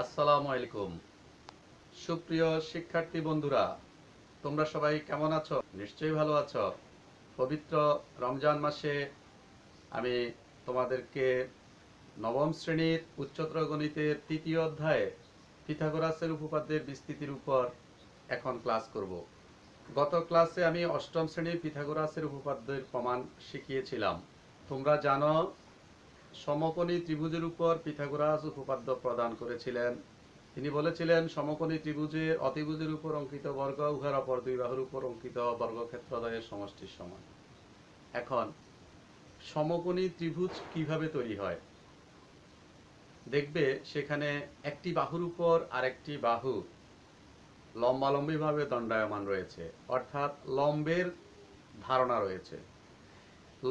আসসালামু আলাইকুম। সুপ্রিয় শিক্ষার্থী বন্ধুরা, তোমরা সবাই কেমন আছো? নিশ্চয়ই ভালো আছো। পবিত্র রমজান মাসে আমি তোমাদেরকে নবম শ্রেণীর উচ্চতর গণিতের তৃতীয় অধ্যায়ে পিথাগোরাসের উপপাদ্যের বিস্তৃতির উপর এখন ক্লাস করব। গত ক্লাসে আমি অষ্টম শ্রেণীর পিথাগোরাসের উপপাদ্যের প্রমাণ শিখিয়েছিলাম। তোমরা জানো, সমকোণী ত্রিভুজের উপর পিথাগোরাস উপপাদ্য প্রদান করেছিলেন। তিনি বলেছিলেন সমকোণী ত্রিভুজের অতিভুজের উপর অঙ্কিত বর্গ উহার অপর দুই বাহুর উপর অঙ্কিত বর্গক্ষেত্রদ্বয়ের সমষ্টির সমান। এখন সমকোণী ত্রিভুজ কিভাবে তৈরি হয় দেখবে। সেখানে একটি বাহুর উপর আরেকটি বাহু লম্বালম্বিভাবে দণ্ডায়মান রয়েছে, অর্থাৎ লম্বের ধারণা রয়েছে।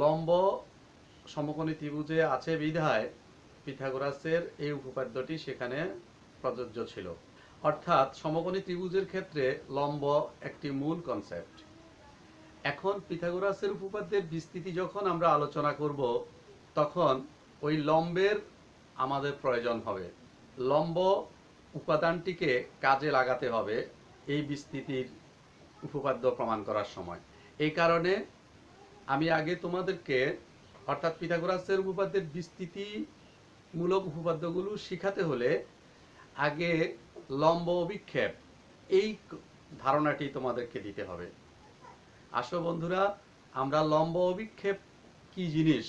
লম্ব সমকোণী ত্রিভুজে আছে বিধায় পিথাগোরাসের এই উপপাদ্যটি সেখানে প্রযোজ্য ছিল। অর্থাৎ সমকোণী ত্রিভুজের ক্ষেত্রে লম্ব একটি মূল কনসেপ্ট। এখন পিথাগোরাসের উপপাদ্যের বিস্তৃতি যখন আমরা আলোচনা করব, তখন ওই লম্বের আমাদের প্রয়োজন হবে। লম্ব উপাদানটিকে কাজে লাগাতে হবে এই বিস্তৃতির উপপাদ্য প্রমাণ করার সময়। এই কারণে আমি আগে তোমাদেরকে, অর্থাৎ পিথাগোরাসের উপপাদ্যের বিস্তৃতিমূলক উপপাদ্যগুলো শিখাতে হলে আগে লম্ব অভিক্ষেপ এই ধারণাটি তোমাদেরকে দিতে হবে। আসো বন্ধুরা, আমরা লম্ব অভিক্ষেপ কি জিনিস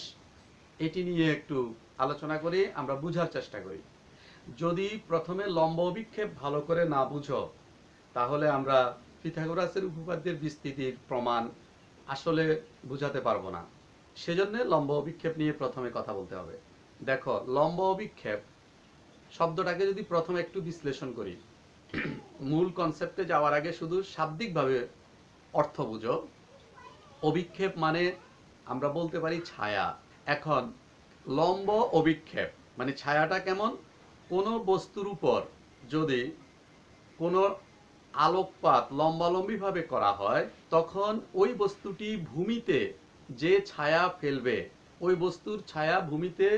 এটি নিয়ে একটু আলোচনা করি, আমরা বুঝার চেষ্টা করি। যদি প্রথমে লম্ব অভিক্ষেপ ভালো করে না বুঝো, তাহলে আমরা পিথাগোরাসের উপপাদ্যের বিস্তৃতির প্রমাণ আসলে বুঝাতে পারবো না। সেজন্য লম্ব অভিক্ষেপ নিয়ে প্রথমে কথা বলতে হবে। দেখো, লম্ব অভিক্ষেপ শব্দটাকে যদি প্রথমে একটু বিশ্লেষণ করি, মূল কনসেপ্টে যাওয়ার আগে শুধু শাব্দিকভাবে অর্থ বুঝো। অভিক্ষেপ মানে আমরা বলতে পারি ছায়া। এখন লম্ব অভিক্ষেপ মানে ছায়াটা কেমন? কোনো বস্তুর উপর যদি কোনো আলোকপাত লম্বালম্বিভাবে করা হয়, তখন ওই বস্তুটি ভূমিতে যে ছায়া ফেলবে, ওই বস্তুর ছায়া ভূমিতে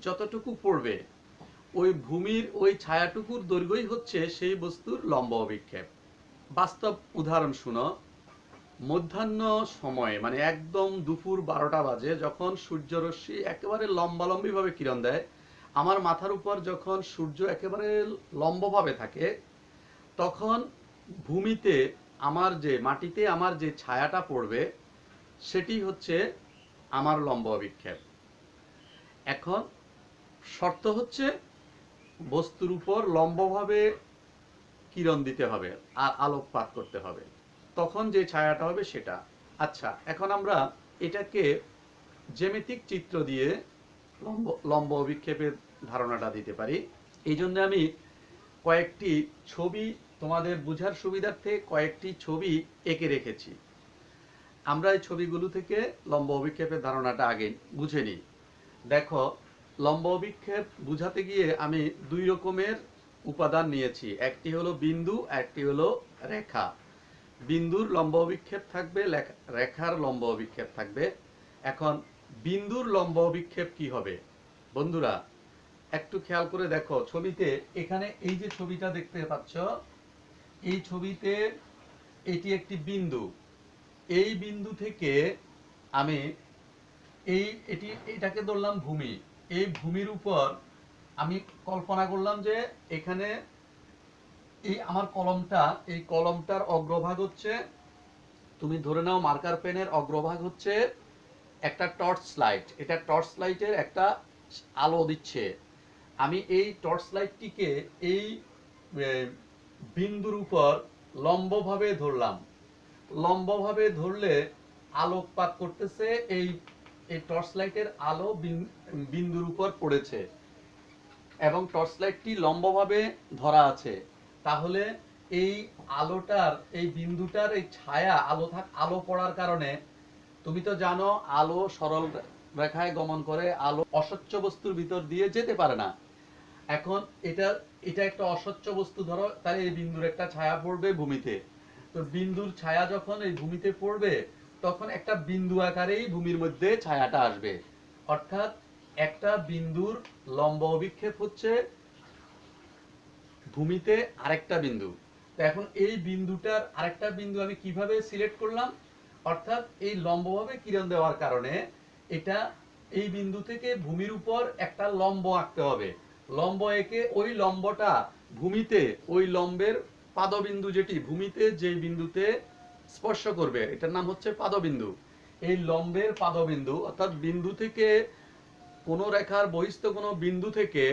যতটুকু পড়বে, ওই ভূমির ওই ছায়াটুকুর দৈর্ঘ্যই হচ্ছে সেই বস্তুর লম্ব অভিক্ষেপ। বাস্তব উদাহরণ শুনো। মধ্যাহ্ন সময়ে মানে একদম দুপুর 12টা বাজে, যখন সূর্যরশ্মি একেবারে লম্বালম্বিভাবে কিরণ দেয়, আমার মাথার উপর যখন সূর্য একেবারে লম্বভাবে থাকে, তখন ভূমিতে মাটিতে আমার যে ছায়াটা পড়বে, সেটি হচ্ছে আমার লম্ব অভিক্ষেপ। এখন শর্ত হচ্ছে বস্তুর উপর লম্বভাবে কিরণ দিতে হবে আর আলোকপাত করতে হবে, তখন যে ছায়াটা হবে সেটা। আচ্ছা, এখন আমরা এটাকে জ্যামিতিক চিত্র দিয়ে লম্ব অভিক্ষেপের ধারণাটা দিতে পারি। এই জন্য আমি কয়েকটি ছবি তোমাদের বোঝার সুবিধার্থে কয়েকটি ছবি এঁকে রেখেছি। আমরা এই ছবিগুলো থেকে লম্ব অভিক্ষেপের ধারণাটা আগে বুঝে নিই। দেখো, লম্ব অভিক্ষেপ বুঝাতে গিয়ে আমি দুই রকমের উপাদান নিয়েছি। একটি হলো বিন্দু, একটি হলো রেখা। বিন্দুর লম্ব অভিক্ষেপ থাকবে, রেখার লম্ব অভিক্ষেপ থাকবে। এখন বিন্দুর লম্ব অভিক্ষেপ কি হবে বন্ধুরা, একটু খেয়াল করে দেখো। ছবিতে এখানে এই যে ছবিটা দেখতে পাচ্ছ, এই ছবিতে এটি একটি বিন্দু। এই বিন্দু থেকে আমি এটাকে ধরলাম ভূমি। এই ভূমির উপর আমি কল্পনা করলাম যে এখানে এই আমার কলমটা, এই কলমটার অগ্রভাগ হচ্ছে, তুমি ধরে নাও মার্কার পেনের অগ্রভাগ হচ্ছে একটা টর্চ লাইট। এটা টর্চ লাইটের একটা আলো দিচ্ছে। আমি এই টর্চ লাইটটিকে এই বিন্দুর উপর লম্বভাবে ধরলাম। লম্বভাবে ধরলে আলোকপাত করতেছে, এই টর্চ লাইটের আলো বিন্দুর উপর পড়েছে এবং টর্চ লাইটটি লম্বভাবে ধরা আছে। তাহলে এই আলোটার, এই বিন্দুটার এই ছায়া, আলো পড়ার কারণে, তুমি তো জানো আলো সরল রেখায় গমন করে, আলো অস্বচ্ছ বস্তুর ভিতর দিয়ে যেতে পারে না। এখন এটা একটা অস্বচ্ছ বস্তু ধরো, তাহলে এই বিন্দুর একটা ছায়া পড়বে ভূমিতে। তো বিন্দুর ছায়া যখন এই ভূমিতে পড়বে, তখন একটা বিন্দু আকারেই ভূমির মধ্যে ছায়াটা আসবে। অর্থাৎ একটা বিন্দুর লম্ব অভিক্ষেপ হচ্ছে ভূমিতে আরেকটা বিন্দু। তো এখন এই বিন্দুটার আরেকটা বিন্দু আমি কিভাবে সিলেক্ট করলাম, অর্থাৎ এই লম্বভাবে কিরণ দেওয়ার কারণে এটা এই বিন্দু থেকে ভূমির উপর একটা লম্ব আঁকতে হবে। লম্ব এঁকে ওই লম্বটা ভূমিতে, ওই লম্বের পাদবিন্দু যেটি ভূমিতে যেই বিন্দুতে স্পর্শ করবে এটার নাম হচ্ছে পাদবিন্দু। এই লম্বের পাদবিন্দু অর্থাৎ বিন্দু থেকে কোনো রেখার বহিস্থ কোনো বিন্দু থেকে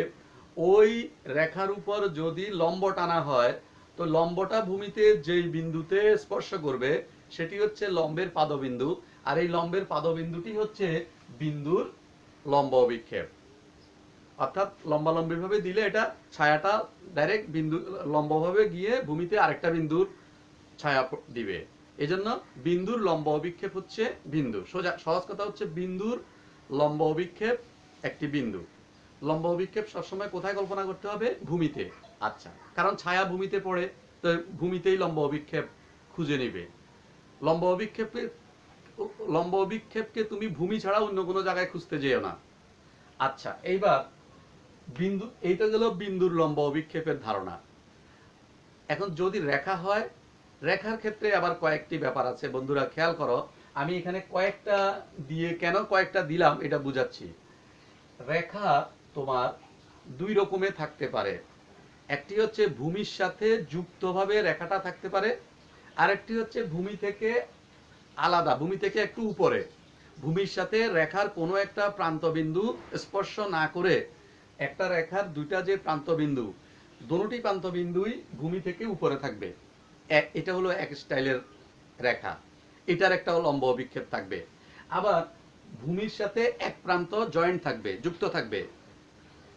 ওই রেখার উপর যদি লম্ব টানা হয়, তো লম্বটা ভূমিতে যেই বিন্দুতে স্পর্শ করবে সেটি হচ্ছে লম্বের পাদবিন্দু। আর এই লম্বের পাদবিন্দুটি হচ্ছে বিন্দুর লম্ব অভিক্ষেপ। অর্থাৎ লম্বালম্বি ভাবে দিলে এটা ছায়াটা ডাইরেক্ট বিন্দু লম্বভাবে গিয়ে ভূমিতে আরেকটা বিন্দুর ছায়া দিবে। এজন্য বিন্দুর লম্ব অভিক্ষেপ হচ্ছে বিন্দু। সোজা সহজ কথা হচ্ছে বিন্দুর লম্ব অভিক্ষেপ একটি বিন্দু। লম্ব অভিক্ষেপ সবসময় কোথায় কল্পনা করতে হবে? ভূমিতে। আচ্ছা, কারণ ছায়া ভূমিতে পড়ে, তো ভূমিতেই লম্ব অভিক্ষেপ খুঁজে নিবে। লম্ব অভিক্ষেপে লম্ব অভিক্ষেপকে তুমি ভূমি ছাড়া অন্য কোনো জায়গায় খুঁজতে যেও না। আচ্ছা, এইবার বিন্দু, এইটা গেল বিন্দুর লম্ব অভিক্ষেপের ধারণা। এখন যদি রেখা হয়, রেখার ক্ষেত্রে আবার কয়েকটি ব্যাপার আছে বন্ধুরা, খেয়াল করো। আমি এখানে কয়েকটা দিয়ে, কেন কয়েকটা দিলাম এটা বুঝাচ্ছি। রেখা তোমার দুই রকমের থাকতে পারে। একটি হচ্ছে ভূমির সাথে যুক্তভাবে রেখাটা থাকতে পারে, আরেকটি হচ্ছে ভূমি থেকে আলাদা, ভূমি থেকে একটু উপরে। ভূমির সাথে রেখার কোনো একটা প্রান্তবিন্দু স্পর্শ না করে একটা রেখার দুইটা যে প্রান্তবিন্দু, দুটি প্রান্তবিন্দুই ভূমি থেকে উপরে থাকবে। এটা হলো এক স্টাইলের রেখা, এটার একটা লম্ব অভিক্ষেপ থাকবে। আবার ভূমির সাথে এক প্রান্ত জয়েন্ট থাকবে, যুক্ত থাকবে,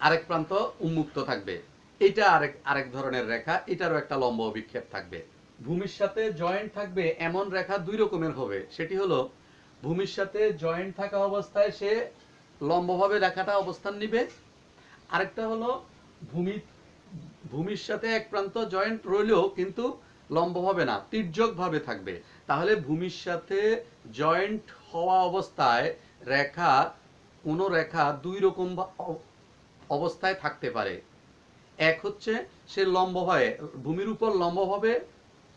আরেক প্রান্ত উন্মুক্ত থাকবে, এটা আরেক ধরনের রেখা, এটারও একটা লম্ব অভিক্ষেপ থাকবে। ভূমির সাথে জয়েন্ট থাকবে এমন রেখা দুই রকমের হবে। সেটি হলো ভূমির সাথে জয়েন্ট থাকা অবস্থায় সে লম্বভাবে রেখাটা অবস্থান নিবে। আরেকটা হলো ভূমির সাথে এক প্রান্ত জয়েন্ট রইলেও কিন্তু লম্বভাবে না, তির্যকভাবে থাকবে। তাহলে ভূমির সাথে জয়েন্ট হওয়া অবস্থায় রেখা, কোনো রেখা দুই রকম অবস্থায় থাকতে পারে। এক হচ্ছে সে লম্বভাবে ভূমির উপর লম্বভাবে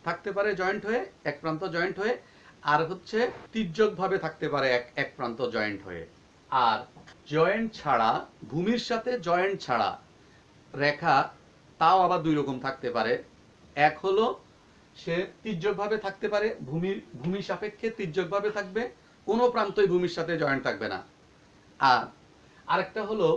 থাকতে পারে জয়েন্ট হয়ে, এক প্রান্ত জয়েন্ট হয়ে, আর হচ্ছে তির্যকভাবে থাকতে পারে এক প্রান্ত জয়েন্ট হয়ে। আর জয়েন্ট ছাড়া, ভূমির সাথে জয়েন্ট ছাড়া রেখা তাও আবার দুই রকম থাকতে পারে। এক হলো সে তির্যকভাবে থাকতে পারে, ভূমি সাপেক্ষে তির্যকভাবে থাকবে, কোনো প্রান্তই ভূমির সাথে জয়েন্ট থাকবে না। আর আরেকটা হলো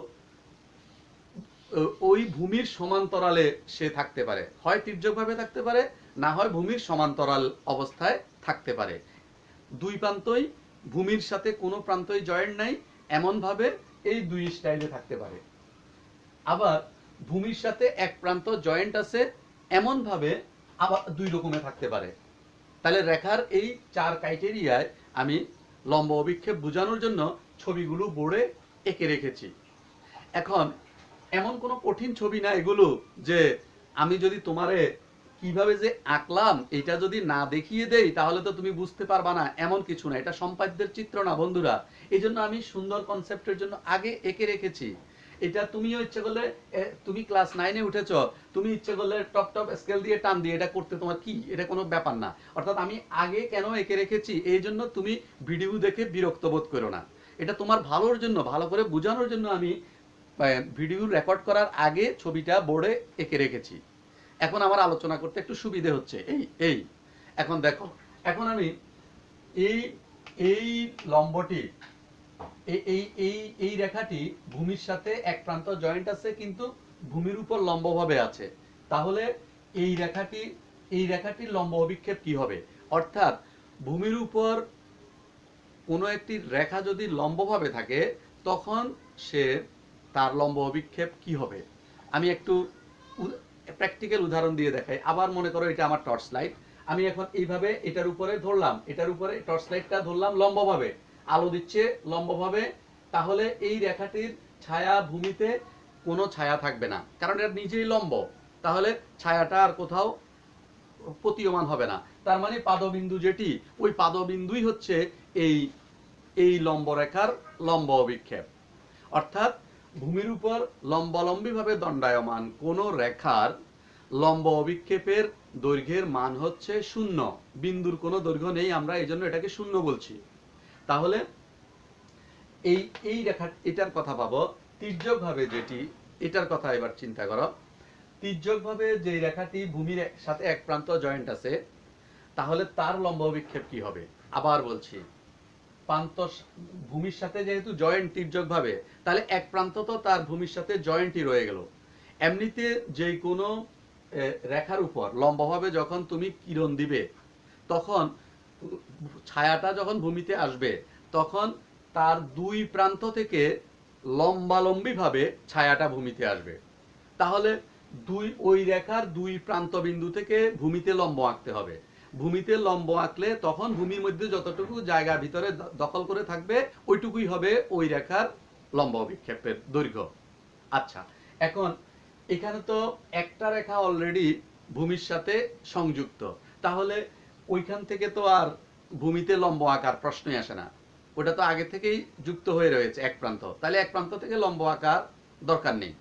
ওই ভূমির সমান্তরালে সে থাকতে পারে, হয় তির্যকভাবে থাকতে পারে, না হয় ভূমির সমান্তরাল অবস্থায় থাকতে পারে। দুই প্রান্তই ভূমির সাথে কোনো প্রান্তই জয়েন্ট নাই, এমন ভাবে এই দুই স্টাইলে থাকতে পারে। আবার ভূমির সাথে এক প্রান্ত জয়েন্ট আছে এমন ভাবে আবার দুই রকমে থাকতে পারে। তাহলে রেখার এই চার ক্রাইটেরিয়ায় আমি লম্ব অভিক্ষেপ বোঝানোর জন্য ছবিগুলো বোর্ডে এঁকে রেখেছি। এখন এমন কোনো কঠিন ছবি না এগুলো যে আমি যদি তোমারে কিভাবে যে আঁকলাম এটা যদি না দেখিয়ে দেই তাহলে তো তুমি বুঝতে পারবা না, এমন কিছু না। এটা সম্পাদ্যের চিত্র না বন্ধুরা, এই জন্য আমি সুন্দর কনসেপ্টের জন্য আগে এঁকে রেখেছি। এটা তুমিও ইচ্ছে করলে, তুমি ক্লাস 9-এ উঠেছ, তুমি ইচ্ছে করলে টপ স্কেল দিয়ে টান দিয়ে এটা করতে তোমার কি, এটা কোনো ব্যাপার না। অর্থাৎ আমি আগে কেন এঁকে রেখেছি, এই জন্য তুমি ভিডিও দেখে বিরক্ত বোধ করো না। এটা তোমার ভালোর জন্য, ভালো করে বোঝানোর জন্য আমি ভিডিও রেকর্ড করার আগে ছবিটা বোর্ডে এঁকে রেখেছি। এখন আমার আলোচনা করতে একটু সুবিধে হচ্ছে। এই এখন দেখো, এখন আমি এই লম্বটি, এই রেখাটি ভূমির সাথে এক প্রান্ত জয়েন্ট আছে কিন্তু ভূমির উপর লম্বভাবে আছে। তাহলে এই রেখাটির লম্ব অভিক্ষেপ কি হবে? অর্থাৎ ভূমির উপর কোনো একটি রেখা যদি লম্বভাবে থাকে তখন সে তার লম্ব অভিক্ষেপ কি হবে? আমি একটু প্র্যাকটিক্যাল উদাহরণ দিয়ে দেখাই। আবার মনে করো এটা আমার টর্চ লাইট, আমি এখন এইভাবে এটার উপরে ধরলাম, এটার উপরে টর্চ লাইটটা ধরলাম লম্বভাবে, আলো দিচ্ছে লম্বভাবে। তাহলে এই রেখাটির ছায়া ভূমিতে কোনো ছায়া থাকবে না, কারণ এটা নিজেই লম্ব। তাহলে ছায়াটা আর কোথাও প্রতীয়মান হবে না। তার মানে পাদবিন্দু যেটি, ওই পাদবিন্দুই হচ্ছে এই লম্ব রেখার লম্ব অভিক্ষেপ। অর্থাৎ ভূমির উপর লম্বালম্বি ভাবে দণ্ডায়মান কোন রেখার লম্ব অভিক্ষেপের দৈর্ঘ্যের মান হচ্ছে 0, বিন্দুর কোনো দৈর্ঘ্য নেই, আমরা এই জন্য এটাকে 0 বলছি। তাহলে এই এই রেখা, এটার কথা পাবো তির্যক ভাবে যেটি, এটার কথা এবার চিন্তা করো। তির্যক ভাবে যে রেখাটি ভূমির সাথে এক প্রান্ত জয়েন্ট আছে, তাহলে তার লম্ব অভিক্ষেপ কি হবে? আবার বলছি, প্রান্ত ভূমির সাথে যেহেতু জয়েন্ট তির্যক ভাবে, তাহলে এক প্রান্ত তো তার ভূমির সাথে জয়েন্টই রয়ে গেল। এমনিতে যে কোনো রেখার উপর লম্বভাবে যখন তুমি কিরণ দিবে, তখন ছায়াটা যখন ভূমিতে আসবে, তখন তার দুই প্রান্ত থেকে লম্বালম্বি ভাবে ছায়াটা ভূমিতে আসবে। তাহলে ওই রেখার দুই প্রান্ত বিন্দু থেকে ভূমিতে লম্ব আঁকতে হবে। ভূমিতে লম্ব আঁকলে তখন ভূমির মধ্যে যতটুকু জায়গা ভিতরে দখল করে থাকবে, ওইটুকুই হবে ওই রেখার লম্ব অভিক্ষেপের দৈর্ঘ্য। আচ্ছা, এখন এখানে তো একটা রেখা অলরেডি ভূমির সাথে সংযুক্ত, তাহলে ওইখান থেকে তো আর ভূমিতে লম্ব আঁকার প্রশ্নই আসে না, ওটা তো আগে থেকেই যুক্ত হয়ে রয়েছে এক প্রান্ত, তাহলে এক প্রান্ত থেকে লম্ব আঁকার দরকার নেই।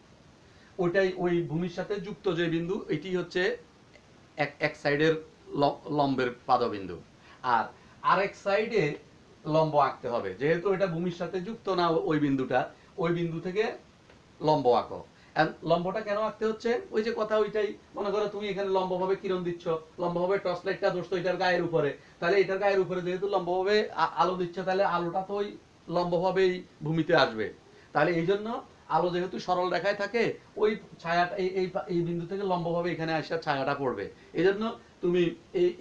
ওইটাই ওই ভূমির সাথে যুক্ত যে বিন্দু, এটি হচ্ছে এক সাইডের লম্বের পাদবিন্দু, আর আরেক সাইডে লম্ব আঁকতে হবে। যেহেতু এটা ভূমির সাথে যুক্ত না ওই বিন্দুটা, ওই বিন্দু থেকে লম্ব আঁকো। লম্বটা কেন আঁকতে হচ্ছে? ওই যে কথা, ওইটাই মনে করো তুমি এখানে লম্বভাবে কিরণ দিচ্ছ, লম্বভাবে টর্চ লাইটটা ধরছো এটার গায়ের উপরে, তাহলে এটার গায়ের উপরে যেহেতু লম্বভাবে আলো দিচ্ছ, তাহলে আলোটা তো ওই লম্বভাবেই ভূমিতে আসবে। তাহলে এই জন্য আলো যেহেতু সরল রেখায় থাকে, ওই ছায়াটা এই বিন্দু থেকে লম্বভাবে এখানে আসা ছায়াটা পড়বে। এই জন্য তুমি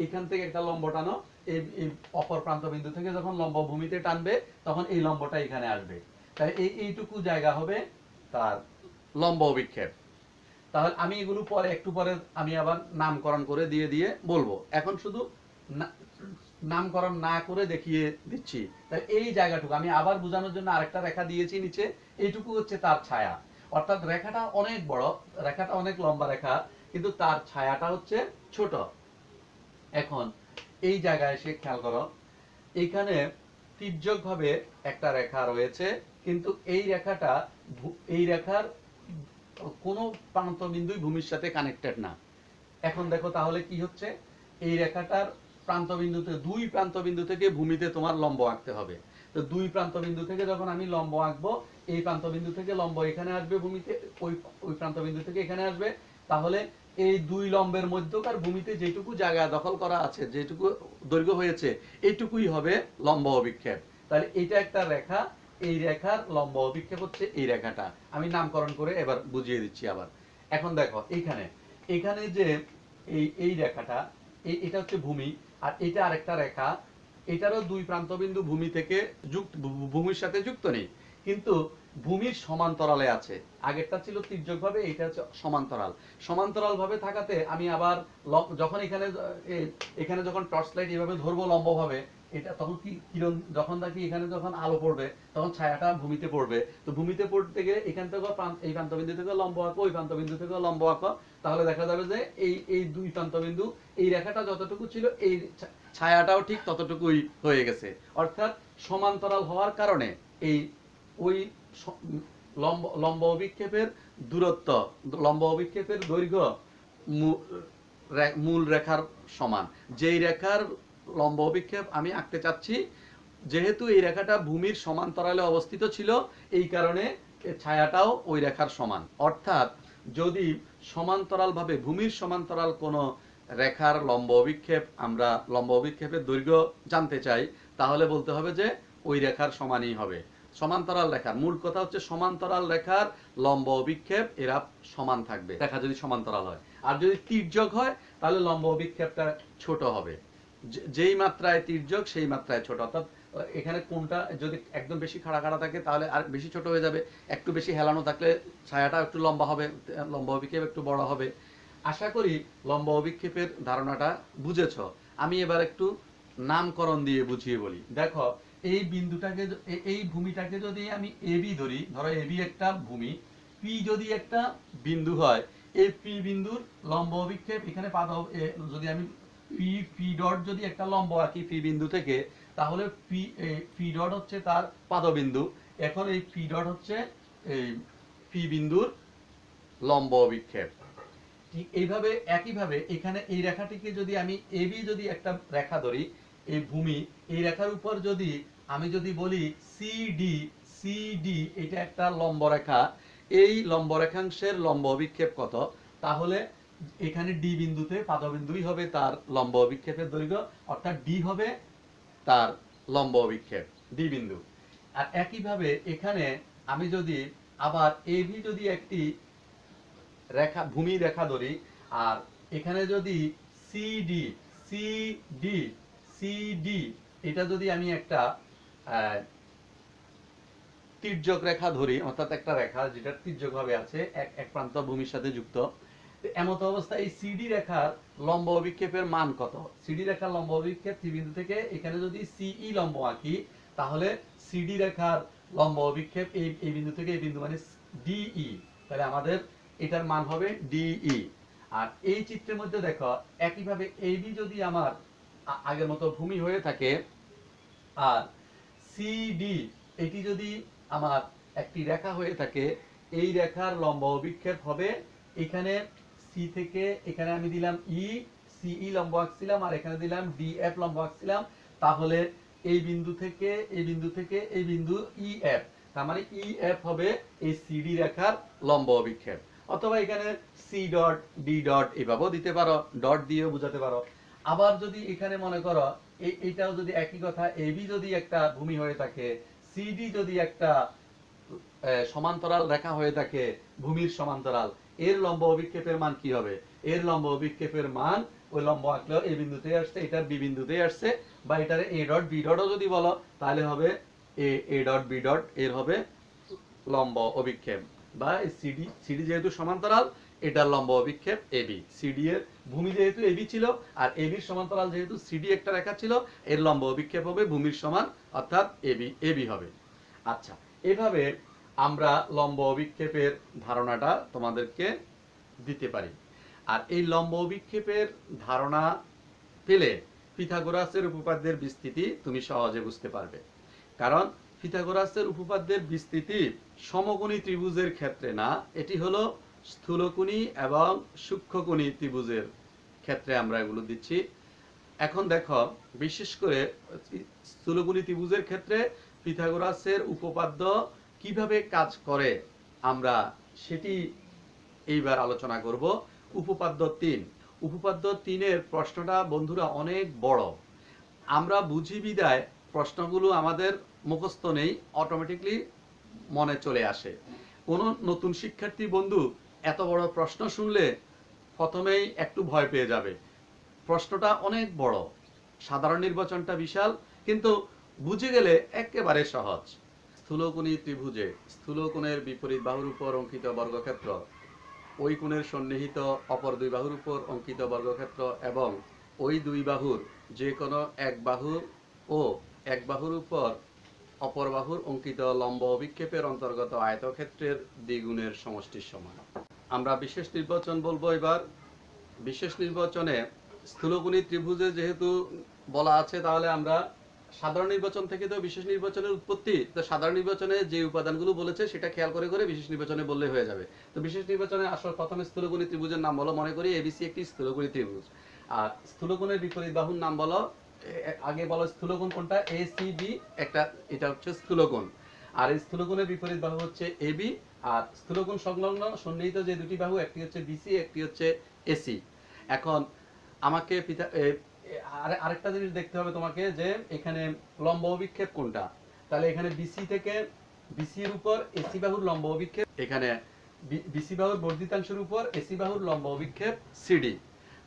এখান থেকে একটা লম্ব টানো, এই অপর প্রান্ত বিন্দু থেকে যখন লম্ব ভূমিতে টানবে, তখন এই লম্বটা এখানে আসবে। তাহলে এইটুকু জায়গা হবে তার লম্ব অভিক্ষেপ। তাহলে আমি এগুলো পরে একটু পরে আমি আবার নামকরণ করে দিয়ে দিয়ে বলবো, এখন শুধু নামকরণ না করে দেখিয়ে দিচ্ছি। তাই এই জায়গাটুকু আমি আবার বোঝানোর জন্য আরেকটা রেখা দিয়েছি নিচে, এইটুকু হচ্ছে তার ছায়া। অর্থাৎ রেখাটা অনেক বড়, রেখাটা অনেক লম্বা রেখা, কিন্তু তার ছায়াটা হচ্ছে ছোট। এখন এই জায়গায় এসে খেয়াল করো, এইখানে তির্যক ভাবে একটা রেখা রয়েছে, কিন্তু এই রেখার কোনো প্রান্ত বিন্দুই ভূমির সাথে কানেক্টেড না। এখন দেখো তাহলে কি হচ্ছে, এই রেখাটার প্রান্ত বিন্দুতে, দুই প্রান্ত বিন্দু থেকে ভূমিতে তোমার লম্ব আঁকতে হবে। তো দুই প্রান্ত বিন্দু থেকে যখন আমি লম্ব আঁকবো, এই প্রান্ত বিন্দু থেকে লম্ব এখানে আসবে ভূমিতে, ওই প্রান্ত বিন্দু থেকে এখানে আসবে। তাহলে এই দুই লম্বের মধ্যকার ভূমিতে যেটুকু জায়গা দখল করা আছে, যেটুকু দৈর্ঘ্য হয়েছে, এইটুকুই হবে লম্ব অভিক্ষেপ। তাহলে এটা একটা রেখা, এই রেখার লম্ব অভিক্ষেপ হচ্ছে এই রেখাটা। আমি নামকরণ করে এবার বুঝিয়ে দিচ্ছি আবার। এখন দেখো এখানে যে এই রেখাটা, এটা হচ্ছে ভূমি, আর এটা আরেকটা রেখা, এটারও দুই প্রান্ত বিন্দু ভূমি থেকে ভূমির সাথে যুক্ত নেই, কিন্তু ভূমির সমান্তরালে আছে। আগেরটা ছিল তির্যক ভাবে, এটা হচ্ছে সমান্তরাল ভাবে থাকাতে আমি আবার যখন এখানে যখন টর্চ লাইট এভাবে ধরবো লম্ব ভাবে, এটা তখন কি কিরণ যখন দেখি এখানে যখন আলো পড়বে, তখন ছায়াটা ভূমিতে পড়বে। তো ভূমিতে পড়তে গেলে এখান থেকে এই প্রান্তবিন্দু থেকে লম্ব আঁকো, ওই প্রান্তবিন্দু থেকে লম্ব আঁকো, তাহলে দেখা যাবে যে এই দুই প্রান্তবিন্দু, এই রেখাটা যতটুকু ছিল, এই ছায়াটাও ঠিক ততটুকুই হয়ে গেছে। অর্থাৎ সমান্তরাল হওয়ার কারণে ওই লম্ব অভিক্ষেপের দূরত্ব, লম্ব অভিক্ষেপের দৈর্ঘ্য মূল রেখার সমান। যেই রেখার লম্ব অভিক্ষেপ আমি আঁকতে চাচ্ছি, যেহেতু এই রেখাটা ভূমির সমান্তরালে অবস্থিত ছিল, এই কারণে ছায়াটাও ওই রেখার সমান। অর্থাৎ যদি সমান্তরালভাবে ভূমির সমান্তরাল কোনো রেখার লম্ব অভিক্ষেপ, আমরা লম্ব অভিক্ষেপের দৈর্ঘ্য জানতে চাই, তাহলে বলতে হবে যে ওই রেখার সমানই হবে। সমান্তরাল রেখার মূল কথা হচ্ছে সমান্তরাল রেখার লম্ব অভিক্ষেপ এরা সমান থাকবে, রেখা যদি সমান্তরাল হয়। আর যদি তির্যক হয়, তাহলে লম্ব অভিক্ষেপটা ছোট হবে। যেই মাত্রায় তির্যক সেই মাত্রায় ছোট। অর্থাৎ এখানে কোনটা যদি একদম বেশি খাড়া খাড়া থাকে, তাহলে আর বেশি ছোট হয়ে যাবে। একটু বেশি হেলানো থাকলে ছায়াটা একটু লম্বা হবে, লম্ব অভিক্ষেপ একটু বড় হবে। আশা করি লম্ব অভিক্ষেপের ধারণাটা বুঝেছ। আমি এবার একটু নামকরণ দিয়ে বুঝিয়ে বলি। দেখো, এই বিন্দুটাকে, এই ভূমিটাকে যদি আমি এবি ধরি, ধরো এবি একটা ভূমি, পি যদি একটা বিন্দু হয়, এই পি বিন্দুর লম্ব অভিক্ষেপ এখানে যদি আমি পি ডট যদি একটা লম্ব আঁকি পি বিন্দু থেকে, তাহলে পি ডট হচ্ছে তার পাদবিন্দু। এখন এই পি ডট হচ্ছে এই পি বিন্দুর লম্ব অভিক্ষেপ। ঠিক এইভাবে একইভাবে এখানে এই রেখাটিকে যদি আমি এবি যদি একটা রেখা ধরি, এই ভূমি, এই রেখার উপর যদি আমি যদি বলি সিডি, সিডি এটা একটা লম্ব রেখা, এই লম্ব রেখাংশের লম্ব অভিক্ষেপ কত, তাহলে এখানে ডি বিন্দুতে পাদবিন্দুই হবে তার লম্ব অভিক্ষেপের দৈর্ঘ্য, অর্থাৎ ডি হবে তার লম্ব অভিক্ষেপ, ডি বিন্দু। আর একইভাবে এখানে আমি যদি আবার এবি যদি একটি রেখা, ভূমি রেখা ধরি, আর এখানে যদি সিডি, সিডি, সিডি এটা যদি আমি একটা তির্যক রেখা ধরি, অর্থাৎ একটা রেখা যেটা তির্যক ভাবে আছে, এক প্রান্ত ভূমির সাথে যুক্ত, এমত অবস্থায় এই সিডি রেখার লম্ব অভিক্ষেপের মান কত? সিডি রেখার লম্ব অভিক্ষেপ সি বিন্দু থেকে এখানে যদি সিই লম্ব আঁকি, তাহলে সিডি রেখার লম্ব অভিক্ষেপ এই বিন্দু থেকে এই বিন্দু মানে ডিই, তাহলে আমাদের এটার মান হবে ডিই। আর এই চিত্রের মধ্যে দেখো একইভাবে এবি যদি আমার আগের মতো ভূমি হয়ে থাকে, আর সিডি এটি যদি আমার একটি রেখা হয়ে থাকে, এই রেখার লম্ব অভিক্ষেপ হবে এখানে সি থেকে এখানে আমি দিলাম ই, সিই লম্ব আঁকছিলাম, আর এখানে দিলাম ডিএফ লম্ব আঁকছিলাম, তাহলে এই বিন্দু থেকে এই বিন্দু থেকে এই বিন্দু ইএফ, তার মানে ইএফ হবে এই সিডি রেখার লম্ব অভিক্ষেপ। অথবা এখানে সি ডট ডি ডট এভাবেও দিতে পারো, ডট দিয়েও বোঝাতে পারো। আবার যদি এখানে মনে করো এইটাও যদি একই কথা, এবি যদি একটা ভূমি হয়ে থাকে, সিডি যদি একটা সমান্তরাল রেখা হয়ে থাকে, ভূমির সমান্তরাল, এর লম্ব অভিক্ষেপের মান কি হবে? এর লম্ব অভিক্ষেপের মান ওই লম্ব আঁকলেও এই বিন্দুতে আসছে, এটার বি বিন্দুতে আসছে, বা এটার এ ডট বি ডটও যদি বলো তাহলে হবে এ ডট বি ডট, এর হবে লম্ব অভিক্ষেপ। বা সিডি, সিডি যেহেতু সমান্তরাল, এটার লম্ব অভিক্ষেপ এবি। সিডি এর ভূমি যেহেতু এবি ছিল, আর এবির সমান্তরাল যেহেতু সিডি একটা রেখা ছিল, এর লম্ব অভিক্ষেপ হবে ভূমির সমান, অর্থাৎ এবি, এবি হবে। আচ্ছা, এভাবে আমরা লম্ব অভিক্ষেপের ধারণাটা তোমাদেরকে দিতে পারি। আর এই লম্ব অভিক্ষেপের ধারণা পেলে পিথাগোরাসের উপপাদ্যের বিস্তৃতি তুমি সহজে বুঝতে পারবে। কারণ পিথাগোরাসের উপপাদ্যের বিস্তৃতি সমকোণী ত্রিভুজের ক্ষেত্রে না, এটি হলো স্থূলকোণী এবং সূক্ষ্মকোণী ত্রিভুজের ক্ষেত্রে আমরা এগুলো দিচ্ছি। এখন দেখো, বিশেষ করে স্থূলকোণী ত্রিভুজের ক্ষেত্রে পিথাগোরাসের উপপাদ্য কিভাবে কাজ করে আমরা সেটি এইবার আলোচনা করব। উপপাদ্য 3, উপপাদ্য 3-এর প্রশ্নটা বন্ধুরা অনেক বড়, আমরা বুঝি বিদায় প্রশ্নগুলো আমাদের মুখস্থ নেই, অটোমেটিকলি মনে চলে আসে। কোনো নতুন শিক্ষার্থী বন্ধু এত বড় প্রশ্ন শুনলে প্রথমেই একটু ভয় পেয়ে যাবে। প্রশ্নটা অনেক বড়, সাধারণ নির্বাচনটা বিশাল, কিন্তু বুঝে গেলে একেবারে সহজ। স্থূলকোণী ত্রিভুজে স্থূলকোণের বিপরীত বাহুর উপর অঙ্কিত বর্গক্ষেত্র, ওই কোণের সন্নিহিত অপর দুই বাহুর উপর অঙ্কিত বর্গক্ষেত্র এবং ওই দুই বাহুর যে কোনো এক বাহু ও এক বাহুর উপর অপর বাহুর অঙ্কিত লম্ব অভিক্ষেপের অন্তর্গত আয়তক্ষেত্রের দ্বিগুণের সমষ্টির সমান। আমরা বিশেষ নির্বাচন বলবো এবার। বিশেষ নির্বাচনে স্থূলকোণী ত্রিভুজে যেহেতু বলা আছে, তাহলে আমরা সাধারণ নির্বাচন থেকে তো বিশেষ নির্বাচনের উৎপত্তি, তো সাধারণ নির্বাচনে যে উপাদানগুলো বলেছে সেটা খেয়াল করে করে বিশেষ নির্বাচনে বললে হয়ে যাবে। তো বিশেষ নির্বাচনে আসলে প্রথমে স্থূলকোণী ত্রিভুজের নাম বলো, মনে করি এবিসি একটি স্থূলকোণী ত্রিভুজ। আর স্থূলকোণের বিপরীত বাহুর নাম বলো, আগে বলো স্থূলকোণ কোনটা, এসিবি একটা, এটা হচ্ছে স্থূলকোণ। আর এই স্থূলকোণের বিপরীত বাহু হচ্ছে এবি, আর স্থূলকোণ সংলগ্ন সন্নিহিত যে দুটি বাহু, একটি হচ্ছে বিসি, একটি হচ্ছে এসি। এখন আমাকে আরেকটা জিনিস দেখতে হবে তোমাকে, যে এখানে লম্ব অভিক্ষেপ কোনটা, তাহলে এখানে বিসি থেকে বিসি এর উপর এসি বাহুর লম্ব অভিক্ষেপ, এখানে বিসি বাহুর বর্ধিতাংশের উপর এসি বাহুর লম্ব অভিক্ষেপ সিডি।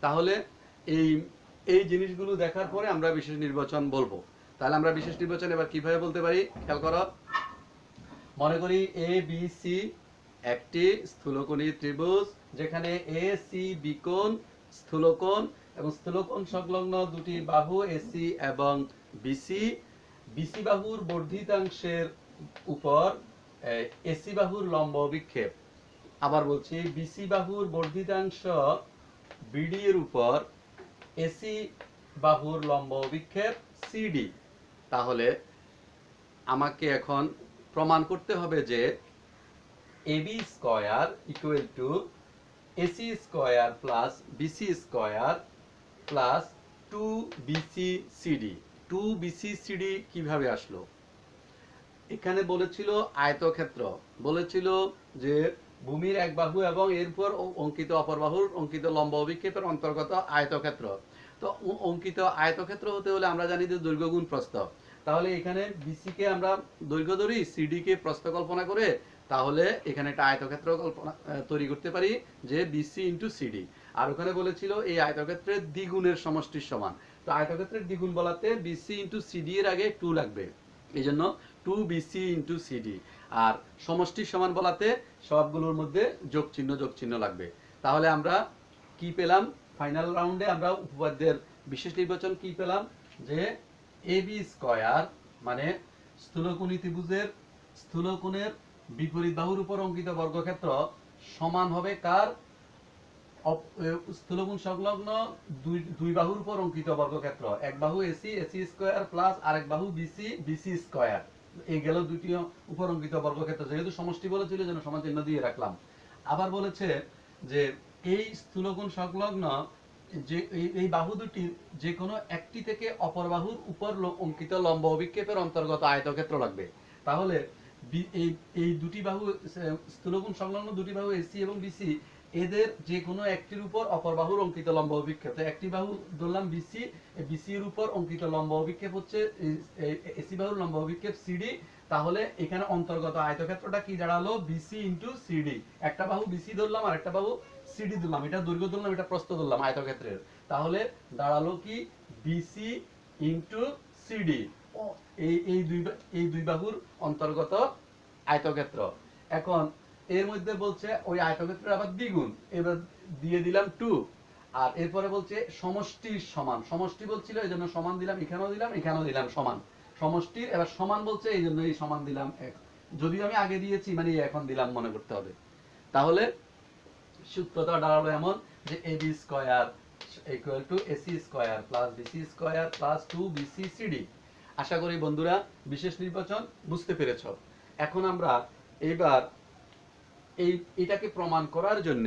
তাহলে এই জিনিসগুলো দেখার পরে আমরা বিশেষ নির্বাচন বলবো। তাহলে আমরা বিশেষ নির্বাচন এবার কিভাবে বলতে পারি খেয়াল করো। মনে করি এ বি সি একটি স্থূলকোণী ত্রিভুজ, যেখানে এ সি বি কোণ স্থূলকোণ এবং স্থূলকোণ সংলগ্ন দুটি বাহু এসি এবং বিসি, বিসি বাহুর বর্ধিতাংশের উপর এসি বাহুর লম্ব অভিক্ষেপ। আবার বলছি, বিসি বাহুর বর্ধিতাংশ বিডি এর উপর এসি বাহুর লম্ব অভিক্ষেপ সিডি। তাহলে আমাকে এখন প্রমাণ করতে হবে যে AB square equal to AC square plus BC square plus 2BC CD। 2BC CD কিভাবে আসলো? এখানে বলেছিল আয়তক্ষেত্র, বলেছিল যে ভূমির এক বাহু এবং এরপর অঙ্কিত অপর বাহুর অঙ্কিত লম্ব অভিক্ষেপের অন্তর্গত আয়তক্ষেত্র। তো অঙ্কিত আয়তক্ষেত্র হতে হলে আমরা জানি যে দৈর্ঘ্য গুণ প্রস্থ। তাহলে এখানে বিসি কে আমরা দৈর্ঘ্য ধরি, সিডি কে প্রস্থ কল্পনা করে, তাহলে এখানে একটা আয়তক্ষেত্র কল্পনা তৈরি করতে পারি যে বিসি ইন্টু সিডি। আর ওখানে বলেছিল এই আয়তক্ষেত্রের দ্বিগুণের সমষ্টির সমান। তো আয়তক্ষেত্রের দ্বিগুণ বলাতে বিসি ইন্টু সিডি এর আগে 2 লাগবে, এই জন্য 2BC ইন্টু সিডি। আর সমষ্টির সমান বলাতে সবগুলোর মধ্যে যোগ চিহ্ন লাগবে। তাহলে আমরা কি পেলাম? ফাইনাল রাউন্ডে আমরা উপপাদ্যের বিশেষ নির্বাচন কি পেলাম? যে এবি স্কয়ার মানে স্থূলকোণী ত্রিভুজের স্থূলকোণের বিপরীত বাহুর উপর অঙ্কিত বর্গক্ষেত্র সমান হবে কার? স্থূলকোণ সংলগ্ন দুই বাহুর উপর অঙ্কিত বর্গক্ষেত্র। এক বাহু এসি স্কয়ার প্লাস আরেক বাহু বিসি স্কয়ার। এই গেল দুটি উপর অঙ্কিত বর্গক্ষেত্র। যেহেতু সমষ্টি বলেছিল যেন সমান চিহ্ন দিয়ে রাখলাম। আবার বলেছে যে এই স্থূলকোণ সংলগ্ন যে এই বাহু দুটির যে কোনো একটি থেকে অপর বাহুর উপর অঙ্কিত লম্ব অভিক্ষেপের অন্তর্গত আয়তক্ষেত্র লাগবে। তাহলে এই দুটি বাহু স্থূলকোণ সংলগ্ন দুটি বাহু এসি এবং বিসি, এদের যে কোনো একটির উপর অপর বাহুর অঙ্কিত লম্ব অভিক্ষেপ। একটি বাহু ধরলাম বিসি, বিসি এর উপর অঙ্কিত লম্ব অভিক্ষেপ হচ্ছে এসি বাহুর লম্ব অভিক্ষেপ সিডি। তাহলে এখানে অন্তর্গত আয়তক্ষেত্রটা কি দাঁড়ালো? BC into CD. একটা বাহু বিসি ধরলাম আর একটা বাহু সিডি ধরলাম, এটা দৈর্ঘ্য ধরলাম, এটা প্রস্থ ধরলাম আয়তক্ষেত্রের। তাহলে দাঁড়ালো কি? বিসি ইন্টু সিডি, এই দুই বাহুর অন্তর্গত আয়তক্ষেত্র। এখন এর মধ্যে বলছে ওই আয়তক্ষেত্রের আবার দ্বিগুণ, এবার দিয়ে দিলাম 2। আর এরপরে বলছে সমষ্টির সমান, সমষ্টি বলছিল এই জন্য সমান দিলাম, এখানেও দিলাম, এখানেও দিলাম সমান। সমষ্টির এবার সমান বলছে এই জন্য এই সমান দিলাম। যদিও আমি আগে দিয়েছি, মানে এখন দিলাম, মনে করতে হবে। তাহলে সূত্রটা দাঁড়ালো এমন যে AB square equal to AC square plus BC square plus 2BC CD। আশা করি বন্ধুরা বিশেষ নির্বাচন বুঝতে পেরেছ। এখন আমরা এইবার এটাকে প্রমাণ করার জন্য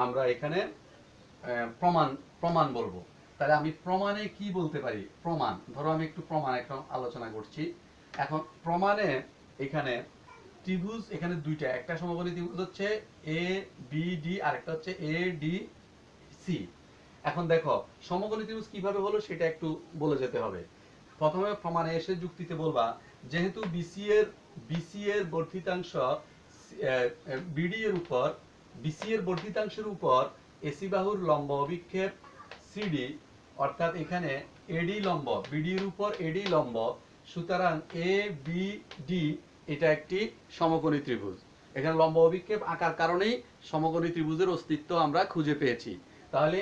আমরা এখানে প্রমাণ বলবো। তাহলে আমি প্রমাণে কি বলতে পারি? প্রমাণ, ধরো আমি একটু প্রমাণ এখন আলোচনা করছি। এখন প্রমাণে এখানে ত্রিভুজ, এখানে দুইটা, একটা সমকোণী ত্রিভুজ হচ্ছে ABD আর একটা হচ্ছে ADC। এখন দেখো সমকোণী ত্রিভুজ কিভাবে হলো সেটা একটু বলে যেতে হবে। প্রথমে প্রমাণে এসে যুক্তিতে বলবা যেহেতু বিসি এর বর্ধিতাংশ বিডি এর উপর, বিসি এর বর্ধিতাংশের উপর এসি বাহুর লম্ব অভিক্ষেপ সিডি, অর্থাৎ এখানে এডি লম্ব, বিডি এর উপর এডি লম্ব, সুতরাং ABD এটা একটি সমকোণী ত্রিভুজ। এখানে লম্ব অভিক্ষেপ আঁকার কারণেই সমকোণী ত্রিভুজের অস্তিত্ব আমরা খুঁজে পেয়েছি। তাহলে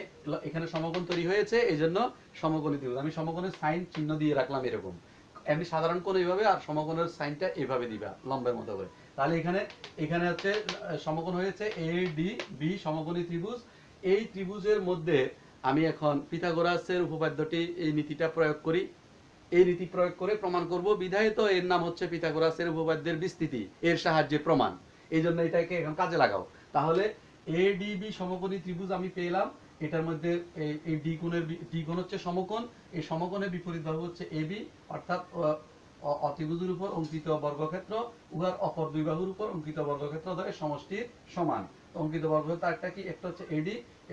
এখানে সমকোণ তৈরি হয়েছে, এই জন্য সমকোণী ত্রিভুজ। আমি সমকোণের সাইন চিহ্ন দিয়ে রাখলাম এরকম। এমনি সাধারণ কোণ এইভাবে, আর সমকোণের সাইনটা এভাবে দিবা লম্বের মতো করে। তাহলে এখানে হচ্ছে সমকোণ হয়েছে ADB সমকোণী ত্রিভুজ। এই ত্রিভুজের মধ্যে আমি এখন পিথাগোরাসের উপপাদ্যটি, এই নীতিটা প্রয়োগ করি। এই নীতি প্রয়োগ করে প্রমাণ করব। বিধায় তো এর নাম হচ্ছে পিথাগোরাসের উপপাদ্যের বিস্তৃতি, এর সাহায্যে প্রমাণ। এই জন্য এটাকে এখন কাজে লাগাও। তাহলে ADB সমকোণী ত্রিভুজ আমি পেলাম। এটার মধ্যে এই ডি কোণ হচ্ছে সমকোণ, এই সমকোণের বিপরীত বাহু হচ্ছে AB, অর্থাৎ অতিভুজের উপর অঙ্কিত বর্গক্ষেত্র উহার অপর দুই বাহুর উপর অঙ্কিত বর্গক্ষেত্র ধরে সমষ্টির সমান। অঙ্কিত বর্গক্ষেত্র একটা কি? একটা হচ্ছে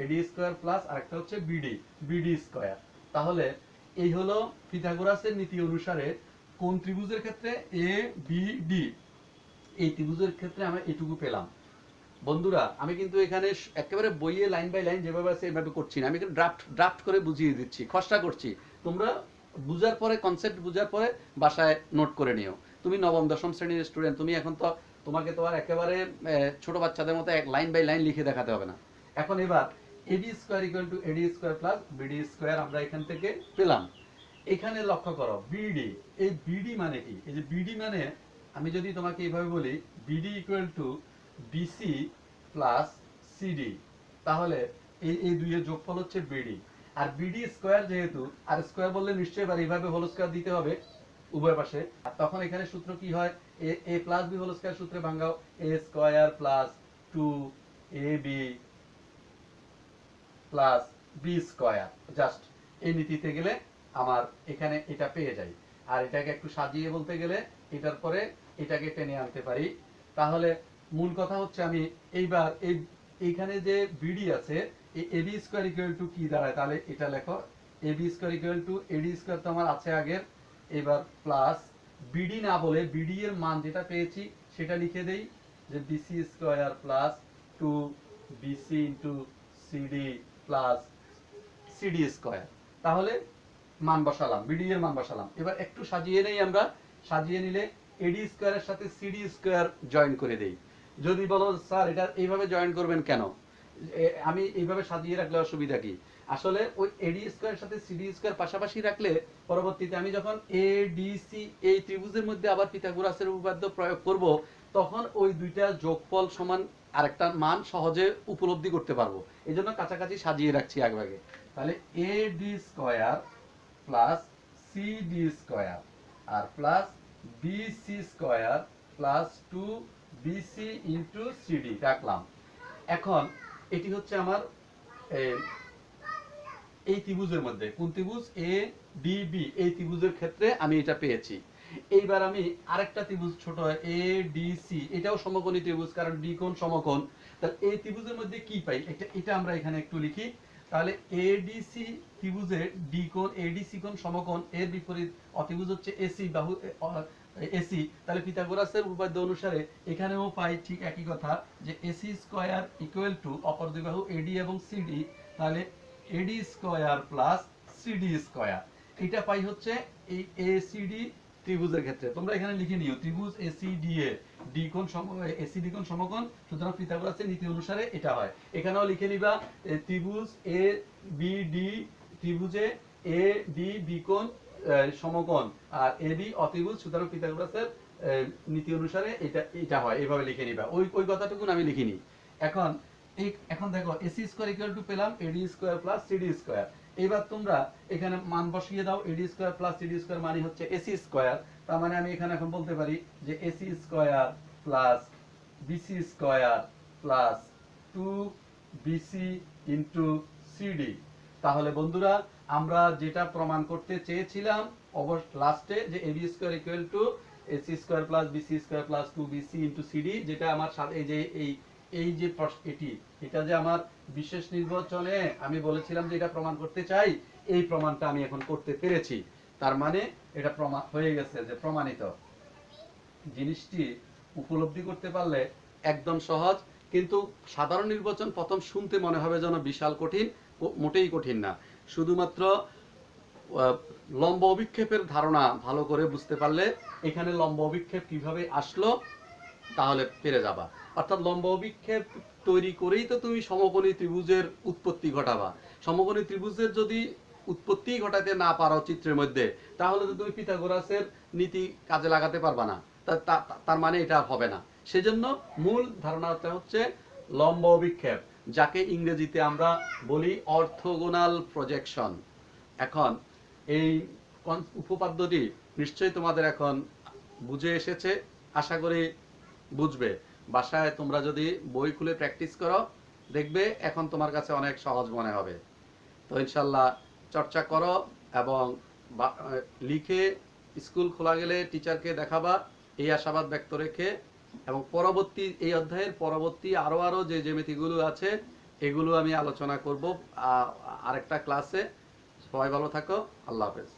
AD স্কয়ার প্লাস আরেকটা হচ্ছে BD স্কয়ার। তাহলে এই হলো পিথাগোরাসের নীতি অনুসারে কোন ত্রিভুজের ক্ষেত্রে ABD, এই ত্রিভুজের ক্ষেত্রে আমরা এটুকু পেলাম। বন্ধুরা আমি কিন্তু এখানে একেবারে বইয়ে লাইন বাই লাইন যেভাবে আছে এভাবে করছি না, আমি কিন্তু ড্রাফট করে বুঝিয়ে দিচ্ছি, খসড়া করছি। তোমরা বুঝার পরে, কনসেপ্ট বুঝার পরে বাসায় নোট করে নিও। তুমি নবম দশম শ্রেণীর স্টুডেন্ট, তুমি এখন তো, তোমাকে তো আর একেবারে ছোট বাচ্চাদের মতো এক লাইন বাই লাইন লিখে দেখাতে হবে না। এখন এবার AD square equal two AD square plus BD square আমরা এখান থেকে পেলাম। এখানে লক্ষ্য করো BD, এই BD মানে কি? এই যে BD মানে, আমি যদি তোমাকে এইভাবে বলি BD equal to BC plus CD, তাহলে এই দুইয়ের যোগফল হচ্ছে BD। আর BD স্কয়ার যেহেতু, আর স্কয়ার বললে নিশ্চয়ই এবার এইভাবে হোল স্কয়ার দিতে হবে উভয় পাশে। আর তখন এখানে সূত্র কি হয়? A plus B whole square সূত্রে ভাঙাও, A square plus 2AB plus B square, just এই নীতিতে গেলে আমার এখানে এটা পেয়ে যাই। আর এটাকে একটু সাজিয়ে বলতে গেলে এটার পরে এটাকে টেনে আনতে পারি। তাহলে মূল কথা হচ্ছে আমি এইবার এইখানে যে বিডি আছে, এই এবি স্কয়ার ইকুয়াল টু কি দাঁড়ায়, তাহলে এটা লেখো AB square equal to AD square তো আমার আছে আগের, এবার প্লাস বিডি না বলে বিডি এর মান যেটা পেয়েছি সেটা লিখে দেই, যে BC square plus two BC into CD plus CD square. তাহলে মান বসালাম, বিডি এর মান বসালাম। এবার একটু সাজিয়ে নেই আমরা, সাজিয়ে নিলে এডি স্কয়ারের সাথে সিডি স্কয়ার জয়েন করে দেই। যদি বলো স্যার এটা এইভাবে জয়েন করবেন কেন, আমি এইভাবে সাজিয়ে রাখলে অসুবিধা কি? আসলে ওই এডি স্কয়ারের সাথে সিডি স্কয়ার পাশাপাশি রাখলে পরবর্তীতে আমি যখন এ ডি সি এই ত্রিভুজের মধ্যে আবার পিথাগোরাসের উপপাদ্য প্রয়োগ করব, তখন ওই দুইটা যোগফল সমান আরেকটা মান সহজে উপলব্ধি করতে পারবো। এই জন্য কাছাকাছি সাজিয়ে রাখছি আগভাগে। তাহলে A D square plus C D square আর plus BC square plus two BC into CD রাখলাম। এখন এটি হচ্ছে আমার এই ত্রিভুজের মধ্যে কোন ত্রিভুজ এ ডি বি, এই ত্রিভুজের ক্ষেত্রে আমি এটা পেয়েছি। এইবার আমি আরেকটা ত্রিভুজ ছোট এ ডি সি, এটাও সমকোণী ত্রিভুজ কারণ ডি কোণ সমকোণ। তাহলে এই ত্রিভুজের মধ্যে কি পাই, এটা আমরা এখানে একটু লিখি। তাহলে এডিসি ত্রিভুজে ডি কোণ এডিসি কোণ সমকোণ, এর বিপরীত অতিভুজ হচ্ছে এসি বাহু এসি। তাহলে পিথাগোরাসের উপপাদ্য অনুসারে এখানেও পাই ঠিক একই কথা, যে এসি স্কয়ার ইকুয়াল টু অপর দুই বাহু এডি এবং সিডি, তাহলে এডি স্কয়ার প্লাস সিডি স্কয়ার। এটা পাই হচ্ছে এই এসিডি ত্রিভুজের ক্ষেত্রে। তোমরা এখানে লিখে নিও ত্রিভুজ এসিডি এ ডি কোণ এসিডি কোণ সমকোণ, সুতরাং পিথাগোরাসের নীতি অনুসারে এটা হয়। এখানেও লিখে নিবা ত্রিভুজ এ বি ডি, ত্রিভুজে এ ডি বি কোণ সমকোণ আর এ বি অতিভুজ, সুতরাং পিথাগোরাসের নীতি অনুসারে এটা হয়। এইভাবে লিখে নিবা, ওই কথাটুকু আমি লিখিনি। এখন দেখো এসি স্কয়ার ইকুয়াল টু পেলাম এডি স্কয়ার প্লাস সিডি স্কয়ার। এবার তোমরা এখানে মান বসিয়ে দাও, এডি স্কয়ার প্লাস সিডি স্কয়ার মানে হচ্ছে এসি স্কয়ার। তার মানে আমি এখানে এখন বলতে পারি যে AC square plus BC square plus two BC into CD. তাহলে বন্ধুরা আমরা যেটা প্রমাণ করতে চেয়েছিলাম অবশ্য লাস্টে, যে AB square equal to AC square plus BC square plus two BC into CD, যেটা আমার সাথে এই যে এটা যে আমার বিশেষ নির্বাচনে আমি বলেছিলাম যে এটা প্রমাণ করতে চাই, এই প্রমাণটা আমি এখন করতে পেরেছি। তার মানে এটা প্রমাণ হয়ে গেছে, যে প্রমাণিত। জিনিসটি উপলব্ধি করতে পারলে একদম সহজ, কিন্তু সাধারণ নির্বাচন প্রথম শুনতে মনে হবে যেন বিশাল কঠিন, মোটেই কঠিন না। শুধুমাত্র লম্ব অভিক্ষেপের ধারণা ভালো করে বুঝতে পারলে, এখানে লম্ব অভিক্ষেপ কিভাবে আসলো তাহলে পেরে যাবা। অর্থাৎ লম্ব অভিক্ষেপ তৈরি করেই তো তুমি সমকোণী ত্রিভুজের উৎপত্তি ঘটাবা। সমকোণী ত্রিভুজের যদি উৎপত্তি ঘটাতে না পারো চিত্রের মধ্যে, তাহলে তো তুমি পিথাগোরাসের নীতি কাজে লাগাতে পারবা না। তার মানে এটা হবে না। সেজন্য মূল ধারণাটা হচ্ছে লম্ব অভিক্ষেপ, যাকে ইংরেজিতে আমরা বলি অর্থোগোনাল প্রজেকশন। এখন এই উপপাদ্যটি নিশ্চয়ই তোমাদের এখন বুঝে এসেছে, আশা করি বুঝবে। বাসায় তোমরা যদি বই খুলে প্র্যাকটিস করো, দেখবে এখন তোমার কাছে অনেক সহজ মনে হবে। তো ইনশাল্লাহ চর্চা করো এবং লিখে স্কুল খোলা গেলে টিচারকে দেখাবা, এই আশাবাদ ব্যক্ত রেখে। এবং পরবর্তী এই অধ্যায়ের পরবর্তী আরো যে জ্যামিতিগুলো আছে এগুলো আমি আলোচনা করব আরেকটা ক্লাসে। সবাই ভালো থাকো, আল্লাহ হাফেজ।